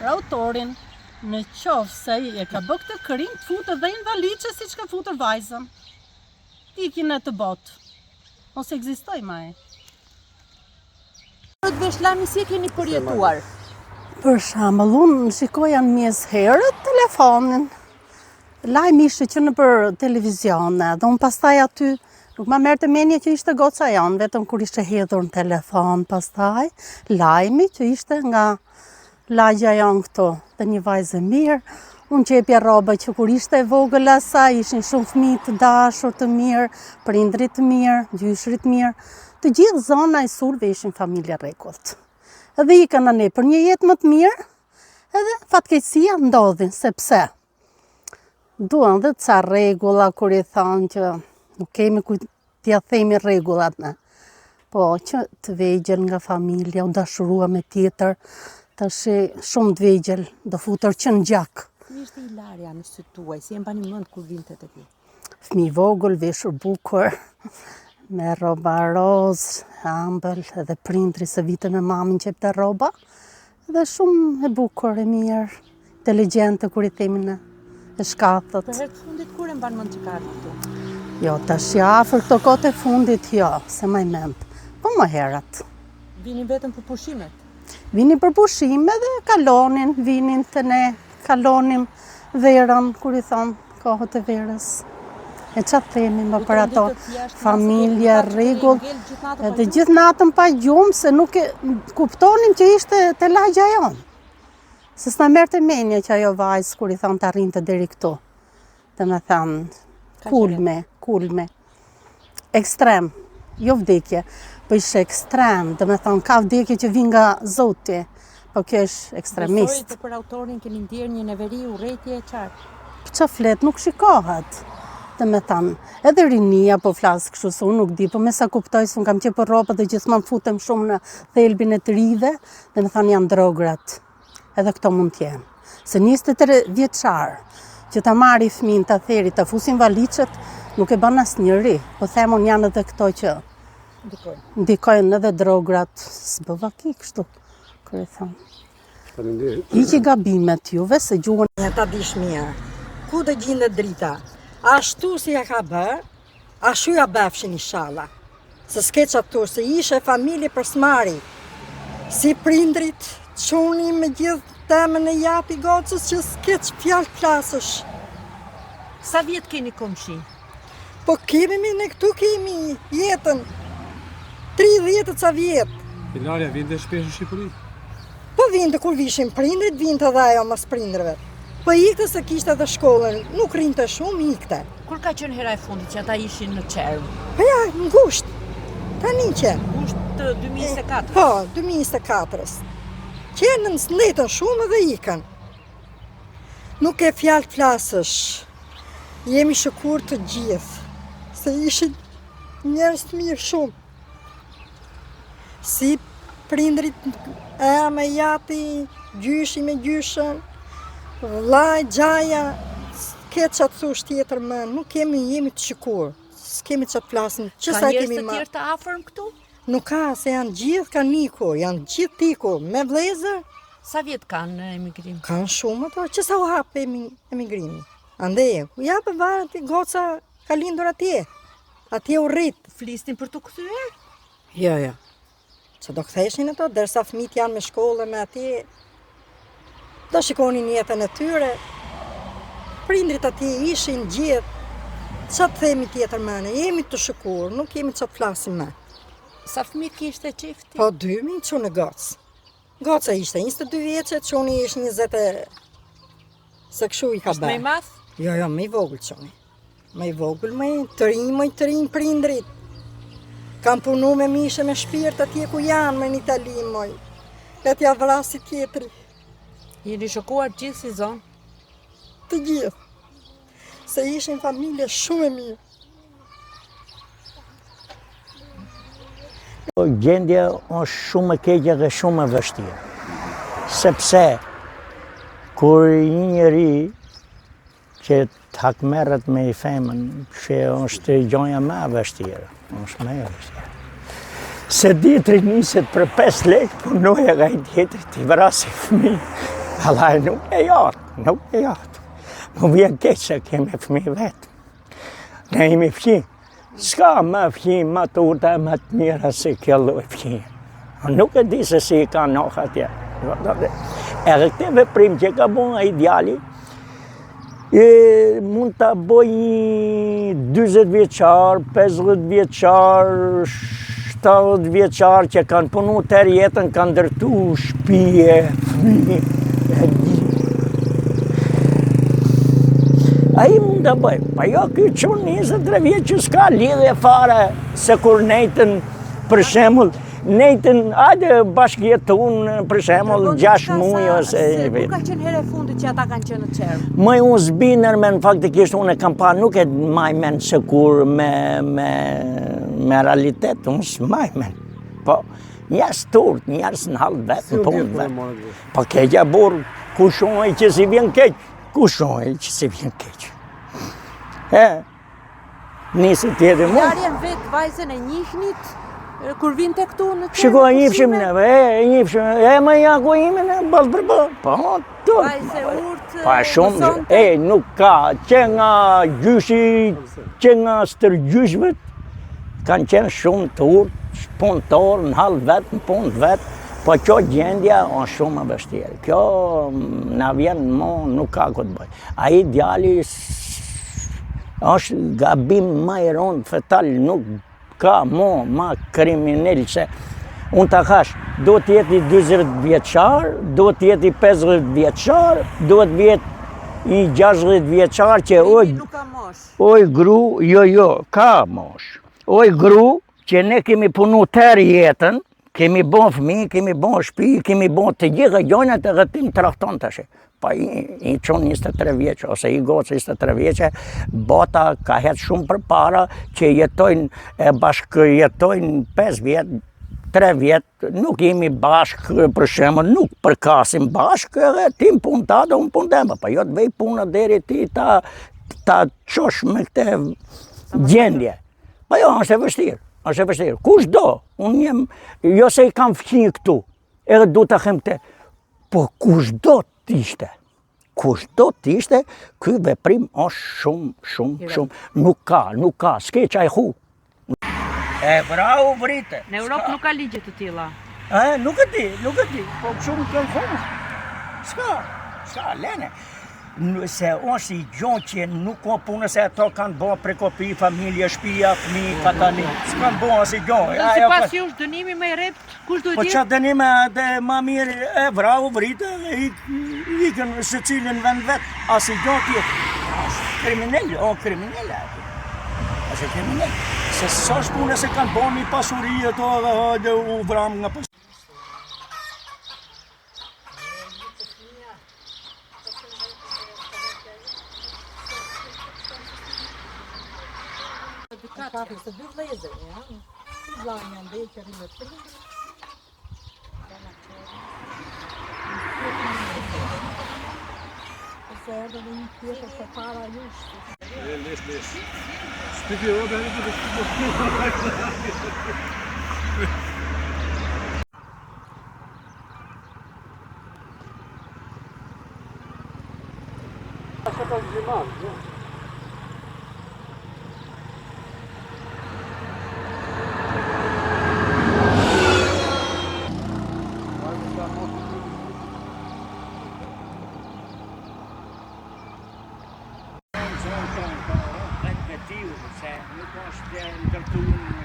autorin, në qoftë se ai e ka bë këtë krim, të futet dhe në valiçe siç ka futur vajzën. Ikin në të botë. Ose ekzistoj ma e. Të vesh lajmi si e keni përjetuar? Për shembull, unë shikoja në mes herët telefonin. Lajmi ishte që në për televizione, dhe unë pastaj aty nuk ma merrte mendje që ishte goca janë, vetëm kur ishte hedhur në telefon, pastaj lajmi që ishte nga lagja janë këto, dhe një vajzë mirë, unë qepja roba që kur ishte e vogël asaj, ishin shumë fëmijë të dashur të mirë, prindrit të mirë, gjyshrit mirë, të gjithë zona e Sulve ishin familje rregullt. Edhe ikën në ne për një jetë më të mirë, edhe fatkeqësia ndodhin, sepse duan dhe ca rregulla kur i thonë që nuk kemi ku t'ja themi rregullat ne. Po, që të vegjël nga familja, u dashurua me tjetër, tash shumë të vegjël, do futur që në gjak. Si ishte Ilaria në sytë tuaj, si e mbani mend kur vinte te ti? Fëmijë vogël, veshur bukur, me rroba roz, ëmbël, edhe prindri se vite me mamin qepte rroba, dhe shumë e bukur, e mirë, inteligjente kur i themi ne, e shkathët. Për herë të fundit kur e mban mend që ka ardhur këtu? Jo, tash afër këto kohë e fundit jo, se më mend. Po më herët. Vini vetëm për pushimet? Vini për pushime dhe kalonin, vinin të ne, kalonim verën, kur i thonë kohët e verës. E qatë themi më për ato, familje, rregull, edhe gjithë natën pa gjumë, se nuk e kuptonim që ishte të lagja jonë. Se s'na merrte mendje që ajo vajzë, kur i thonë të arrinte deri këtu. Dhe me thanë, kulme, ekstrem, jo vdekje, po ishte ekstrem, dhe me thonë, ka vdekje që vin nga Zoti, po kjo është ekstremist. Besoj të për autorin keni ndjerë një neveri, urrejtje e qartë. Për që flet, nuk shikohet. Dhe me thonë, edhe rinia po flasë kështu, se unë nuk di, po me sa kuptoj, se unë kam qepë rroba dhe gjithmonë futem shumë në thelbin e të rive, dhe me thonë janë drograt, edhe këto mund t'jenë. Se 23 vjeçar, që ta marri fëmin, ta theri, ta fusin valiçet, nuk e bën asnjëri. Po themon janë edhe këto që ndikojnë edhe drograt, s'bëva ki kështu, kërë e thamë. Hiqi gabimet juve, se gjuhën e ta dish mirë, ku të gjinde drita, ashtu si ja ka bërë, ashtu ja bëfshin inshallah. Se s'ke qatu, se ishe familje për smari, si prindrit, quni me gjithë temën e japi gocës që s'ke që fjallë klasësh. Sa vjetë keni komshi? Po kemi ne këtu kemi jetën, 30 ca vjetë. Ilaria, vinte shpesh në Shqipëri? Po vinte kur vishin prindrit, vinte edhe ajo mas prindrëve. Po ikte se kishte edhe shkollën, nuk rinte shumë, ikte. Kur ka qenë hera e fundit që ata ishin në Çerm? Po ja, ngusht, tani që. Ngusht të 2024? Po, 2024-s. Qenë në snetën shumë dhe ikën. Nuk e fjalë flasësh, jemi shëkur të gjithë, se ishin njerëz të mirë shumë. Si prindrit e me jati, gjyshi me gjyshën, vllai, gjaja, s'ke qatë thush tjetër më, nuk jemi të shëkur, s'kemi qatë flasën. Ka njerëz të tjerë të afërm këtu? Nuk ka, se janë gjithë kanë ikur, janë gjithë ikur, me vlezër. Sa vjetë kanë në emigrim? Kanë shumë ato, që sa u hapë emigrimi. Ande, u japë varët i goca ka lindur atje. Atje u rritë. Flistin për të kthyer? Jo. Që do ktheshin ato, derisa fëmijët janë me shkollë me atje, do shikonin jetën e tyre. Prindrit atje ishin gjithë. Qa të themi tjetër mëne, jemi të shëkur, nuk jemi që të flasim me. Sa fëmijë kishte qifti? Po 2.000 që në gocë. Goca ishte 22 vjeqe, qoni ishte 20 se këshu i ka bërë. Ishte me i math? Jo, me i vogël qoni. Me i vogël, me të rinj prindrit. Kam punu me mishe me shpirt atje ku janë me në Itali, moj. Le t'ja vrasi tjetri. Jeni shokuar gjithë si zonë? Të gjithë. Se ishin familje shumë e mirë. Gjendja është shumë e keqe dhe shumë e vështirë. Sepse, kur një njeri që të hakmerret me i femën, që është gjonja më e vështirë, është më e vështirë. Se ditri niset për 5 lekë, punoja nga i tjetër t'i vrasi fëmijë. Vallaj, nuk e jatë. Nuk vjen keq se kemi fëmijë vetë. Ne jemi fëmijë. S'ka më fëmijë më të urta më të mira se kjo lloj fëmijë. Nuk e di se si i ka noh atje. Edhe këtë veprim që ka bën ai djali, mund ta bëj 40 vjeçar, 50 vjeçar, 70 vjeçar që kanë punu tërë jetën, kanë ndërtu shtëpie, fëmijë. Ai mund ta bëj, pa jo ky çun 23 vjeç që s'ka lidhje fare se kur nejtën, për shembull, nejtën, hajde bashkëjetun, për shembull, 6 muaj ose një vit. Ku ka qenë herë e fundit që ata kanë qenë në qerp? Më unë zbiner me në faktikisht unë e kam pa, nuk e maj men se kur me realitet, unë s'maj men. Po, njerës turt, njerës në halë vetë, në punë vetë. Po keqja burë, ku shonaj që si vjen keq, ku shonaj që si vjen keq. Nisë tjetë mu. Darjen vetë vajzën e njifnit, kur vinte këtu në qerp? Shiko, e njifshim neve, më ja ku ime në balë për balë. Po, to. Vajzë e urtë, Pa shumë, nuk ka, që nga gjyshi, që nga stërgjyshvet, kanë qenë shumë të urtë, punëtorë, në halë vetë, në punë vetë, po kjo gjendja është shumë e vështirë. Kjo na vjen mo, nuk ka këtë bëj. Ai djali është gabim ma i rëndë fetal, nuk ka mo ma kriminell se unë ta thash, do t'jeti 20 vjeçar, do t'jeti 50 vjeçar, do t'jeti i 60 vjeçar që nuk ka mosh. oj gru, jo, ka mosh. Oj gru, që ne kemi punu tërë jetën, kemi bon fëmijë, kemi bon shtëpi, kemi bon të gjitha gjonat e tim trakton tash. Pa i çon 23 vjeç ose i gocë 23 vjeçë, bota ka hedh shumë përpara që jetojnë bashkëjetojnë 5 vjet, 3 vjet, nuk jemi bashkë për shembull, nuk përkasim bashkë edhe tim punë ta do unë punë tema, pa jo të vej puna deri ti ta çosh me këtë gjendje. Pa jo, është e vështirë. Kush do? Unë jem, jo se i kam fëmijë këtu, edhe du ta them këtë, po kush do t'ishte? Ky veprim është shumë. Nuk ka, s'ke qaj hu. Bravo, vrite. Në Europë nuk ka ligje të tilla. Nuk e di, po shumë kënë hu. S'ka, lene. Se është i gjonë që nuk ka punë se ato kanë bo prekopi, familje, shtëpia, fëmijë, katani. S'kanë bo as i gjonë. Dhe sipas jush dënimi më i rept, kush duhet Po jetë? që dënime dhe ma mirë vrau, vrite, ikën se cilin vend vetë, as i gjonë tjetë. Kriminell, kriminell. Asë kriminell. Se s'është punë se kanë bo një pasuri ato dhe u vram nga pasuri. Ka të dy vlezër, ja. Ky vllai janë dhe që rrinë të rrinë. Se edhe një tjetër se para jush. Lesh. Shpiti robe, Se nuk është ndërtu në